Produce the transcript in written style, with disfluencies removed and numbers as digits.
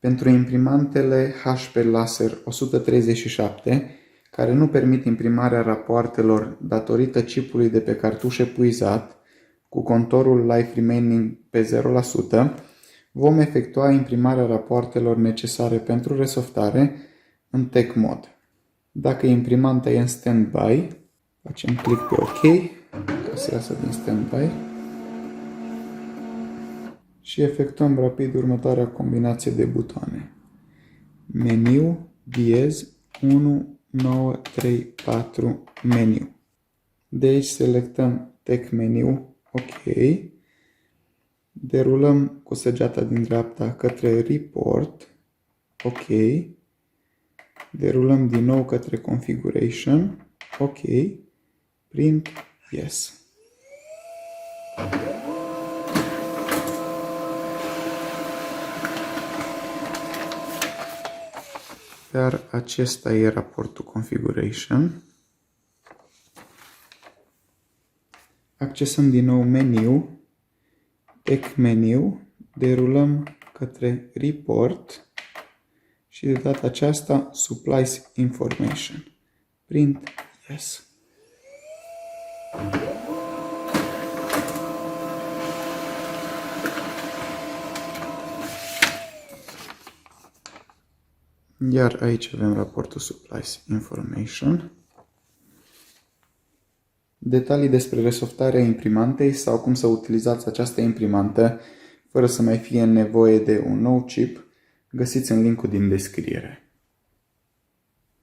Pentru imprimantele HP Laser 137, care nu permit imprimarea rapoartelor datorită chipului de pe cartuș epuizat, cu contorul Life Remaining pe 0%, vom efectua imprimarea rapoartelor necesare pentru resoftare în Tech Mode. Dacă imprimanta e în standby, facem click pe OK ca să iasă din standby și efectuăm rapid următoarea combinație de butoane. Meniu, diez, 1, 9, 3, 4, meniu. De aici selectăm Tech Meniu, OK. Derulăm cu săgeata din dreapta către Report, OK. Derulăm din nou către Configuration, OK. Print, Yes. Iar acesta e raportul Configuration. Accesăm din nou meniu, Tech Meniu, derulăm către Report și de data aceasta Supplies Information. Print, Yes. Iar aici avem raportul Supplies Information. Detalii despre resoftarea imprimantei sau cum să utilizați această imprimantă fără să mai fie nevoie de un nou chip, găsiți în linkul din descriere.